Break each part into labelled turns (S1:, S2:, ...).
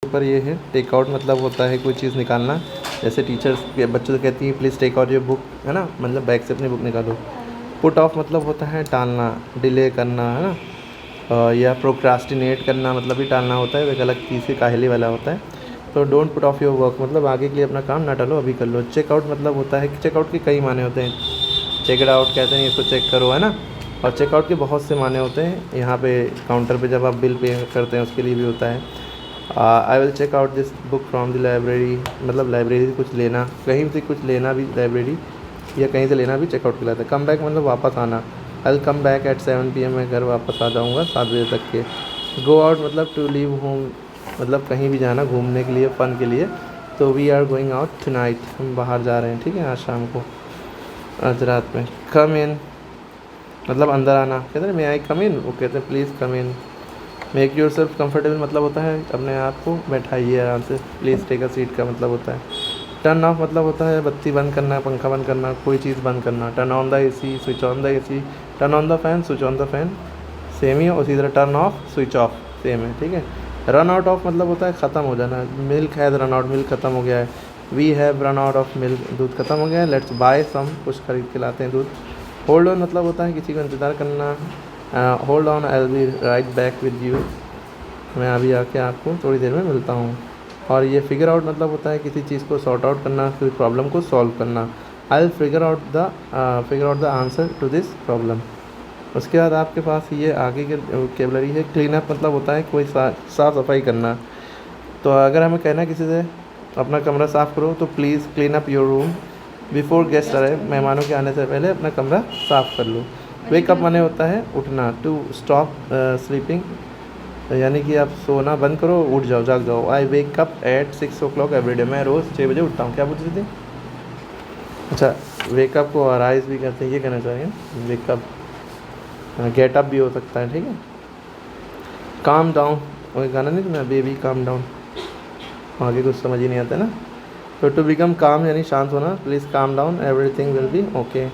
S1: पर ये है टेक आउट मतलब होता है कोई चीज़ निकालना। जैसे टीचर्स बच्चों से कहती हैं please take out your book, है ना, मतलब बैग से अपनी बुक निकालो। पुट ऑफ मतलब होता है टालना, डिले करना, है ना, या प्रोक्रास्टिनेट करना मतलब भी टालना होता है, एक अलग चीज़ से काहली वाला होता है। तो don't put off your work मतलब आगे के लिए अपना काम ना टालो, अभी कर लो। चेकआउट मतलब होता है कि चेकआउट के कई माने होते हैं। चेक इट आउट कहते हैं, इसको चेक करो, है ना। और चेकआउट के बहुत से माने होते हैं। यहाँ पे काउंटर पे जब आप बिल पे करते हैं उसके लिए भी होता है। I will check out this book from the library मतलब लाइब्रेरी से कुछ लेना, कहीं से कुछ लेना भी लाइब्रेरी या कहीं से लेना भी चेकआउट कहलाता है। कम बैक मतलब वापस आना। I will come back at 7 PM, मैं घर वापस आ जाऊँगा 7 बजे तक के। गो आउट मतलब टू लीव होम मतलब कहीं भी जाना घूमने के लिए, फ़न के लिए। तो we are going out tonight, हम बाहर जा रहे हैं, ठीक है, आज शाम को, आज रात में। कम इन मतलब अंदर आना, कहते हैं मे आई कम इन, वो कहते हैं please come in. Make your self comfortable मतलब होता है अपने आप को बैठाइए आराम से। प्लीज़ टेक अ सीट का मतलब होता है। टर्न ऑफ मतलब होता है बत्ती बंद करना, पंखा बंद करना, कोई चीज़ बंद करना। Turn on the AC, switch on the AC। Turn on the fan, switch on the fan, same ही है। उसी तरह turn off, switch off same है, ठीक है। रन आउट ऑफ मतलब होता है ख़त्म हो जाना। Milk has run out, milk ख़त्म हो गया है। We have run out of milk, दूध ख़त्म हो गया है। लेट्स बाय सम, कुछ खरीद के लाते हैं दूध। होल्ड ऑन मतलब होता है किसी को इंतज़ार करना। Hold on, I will be right back with you, मैं अभी आके आपको थोड़ी देर में मिलता हूँ। और ये फिगर आउट मतलब होता है किसी चीज़ को सॉर्ट आउट करना, किसी प्रॉब्लम को सॉल्व करना। I will figure out the answer to this problem. उसके बाद आपके पास ये आगे के वोकेबलरी है। क्लीन अप मतलब होता है कोई साफ़ सफाई करना। तो अगर हमें कहना है किसी से अपना कमरा साफ़ करो तो please clean up your room before guest arrive, मेहमानों के आने से पहले अपना कमरा साफ़ कर लो। वेक अप माने होता है उठना। टू स्टॉप स्लीपिंग यानी कि आप सोना बंद करो, उठ जाओ, जाग जाओ। I wake up at 6 o'clock every day, मैं रोज़ 6 बजे उठता हूँ। क्या पूछ रही थी? अच्छा, वेकअप को अराइज भी कहते हैं, ये कहना चाहिए। वेकअप गेटअप भी हो सकता है, ठीक है। काम डाउन, वही गाना नहीं सुना, बेबी काम डाउन, आगे कुछ समझ ही नहीं आता ना। तो टू बिकम काम यानी शांत होना। Please calm down, everything will be okay,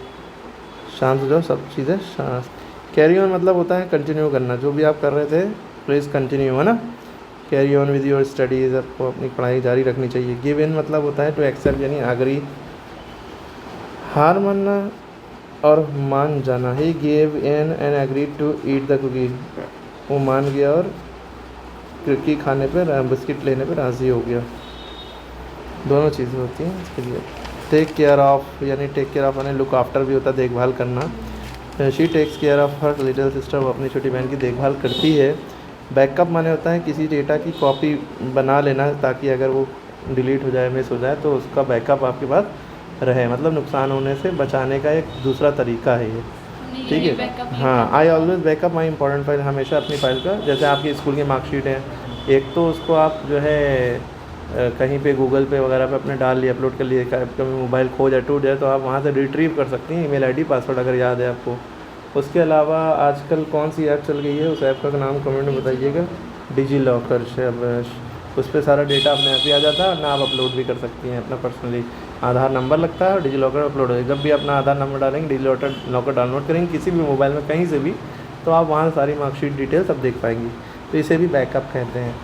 S1: शांत हो जाओ, सब चीज़ें शांत। कैरी ऑन मतलब होता है कंटिन्यू करना, जो भी आप कर रहे थे प्लीज़ कंटिन्यू, है ना। Carry on with your studies, आपको अपनी पढ़ाई जारी रखनी चाहिए। गिव इन मतलब होता है टू एक्सेप्ट यानी अग्री, हार मानना और मान जाना। He gave in and agree to eat the cookie, वो मान गया और कुकी खाने पर, बिस्किट लेने पर राज़ी हो गया। दोनों चीज़ें होती हैं इसके लिए। टेक केयर ऑफ़ यानी टेक केयर ऑफ़ यानी लुक आफ्टर भी होता है, देखभाल करना। She takes care of her little sister, वो अपनी छोटी बहन की देखभाल करती है। बैकअप माने होता है किसी डेटा की कॉपी बना लेना ताकि अगर वो डिलीट हो जाए, मिस हो जाए तो उसका बैकअप आपके पास रहे, मतलब नुकसान होने से बचाने का एक दूसरा तरीका है ये, ठीक है। हाँ, I always backup my important file, हमेशा अपनी फ़ाइल का, जैसे आपकी स्कूल की मार्कशीट है एक, तो उसको आप जो है कहीं पे गूगल पे वगैरह पे अपने डाल लिए, अपलोड कर लिए। आपका मोबाइल खो जाए, टूट जाए तो आप वहाँ से रिट्रीव कर सकती हैं, ईमेल आईडी पासवर्ड अगर याद है आपको। उसके अलावा आजकल कौन सी ऐप चल गई है, उस ऐप का नाम कमेंट में बताइएगा। डिजी लॉकर, शाबाश। उस पर सारा डेटा अपने आप ही आ जाता है ना, आप अपलोड भी कर सकती हैं अपना पर्सनली। आधार नंबर लगता है और डिजी लॉकर अपलोड हो, जब भी अपना आधार नंबर डालेंगे, डिजी लॉकर डाउनलोड करेंगे किसी भी मोबाइल में कहीं से भी, तो आप वहाँ सारी मार्कशीट डिटेल सब देख पाएंगी। तो इसे भी बैकअप कहते हैं।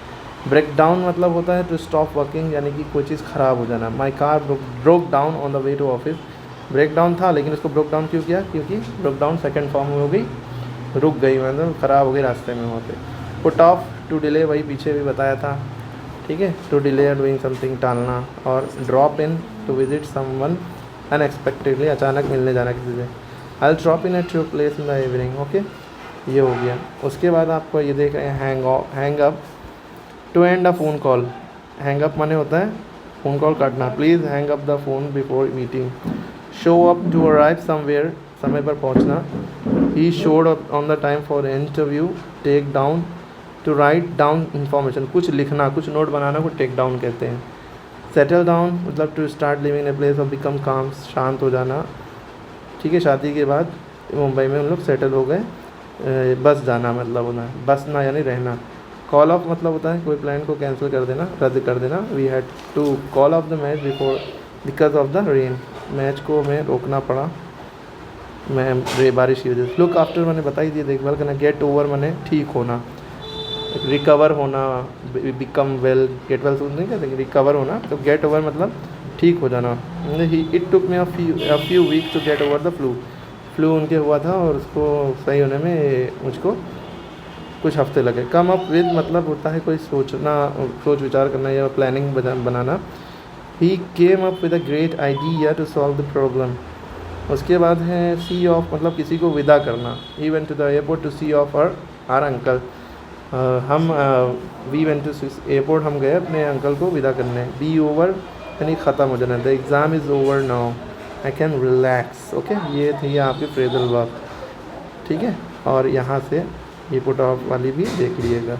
S1: ब्रेक डाउन मतलब होता है टू स्टॉप वर्किंग यानी कि कोई चीज़ ख़राब हो जाना। My car broke down on the way to office, break down था लेकिन उसको ब्रोक डाउन क्यों किया, क्योंकि ब्रोक डाउन सेकंड फॉर्म में हो गई, रुक गई, मतलब ख़राब हो गई रास्ते में वहाँ पे। पुट ऑफ टू डिले, वही पीछे भी बताया था, ठीक है। टू डिले डूइंग समथिंग, टालना। और drop in to visit someone unexpectedly, अचानक मिलने जाना किसी से। I will drop in at your place in the evening, okay, ये हो गया। उसके बाद आपको ये देख रहे हैं hang up, to end a phone call. Hang up माने होता है फ़ोन कॉल काटना। Please hang up the phone before meeting. Show up to arrive somewhere, समय पर पहुंचना। He showed up on the time for interview. Take down to write down information, कुछ लिखना, कुछ नोट बनाना को टेक डाउन कहते हैं। सेटल डाउन मतलब to start living in a place और बिकम काम, शांत हो जाना, ठीक है। शादी के बाद मुंबई में हम लोग सेटल हो गए। बस जाना मतलब होना, बसना यानी रहना। कॉल ऑफ मतलब होता है कोई प्लान को कैंसिल कर देना, रद्द कर देना। We had to call off the match because of the rain, match को हमें रोकना पड़ा मैं बारिश की वजह से। लुक आफ्टर मैंने बता ही दिया, देखभाल करना। गेट ओवर मैंने ठीक होना। रिकवर होना, बिकम वेल, गेट वेल तो नहीं कहते, रिकवर होना, तो गेट ओवर मतलब ठीक हो जाना। It took me a few week to get over the flu उनके हुआ था और उसको सही होने में मुझको कुछ हफ्ते लगे। कम अप विद मतलब होता है कोई सोच विचार करना या प्लानिंग बनाना। He came up with a great idea to solve the problem. उसके बाद है सी ऑफ मतलब किसी को विदा करना। He went to the airport to see off our uncle. हम वी वेंट टू एयरपोर्ट, हम गए अपने अंकल को विदा करने। बी ओवर यानी ख़त्म हो जाना, the exam is over now, I can relax. Okay, ये थी आपकी फ्रेजल वर्ब, ठीक है। और यहाँ से ये पुट ऑफ वाली भी देख लीजिएगा।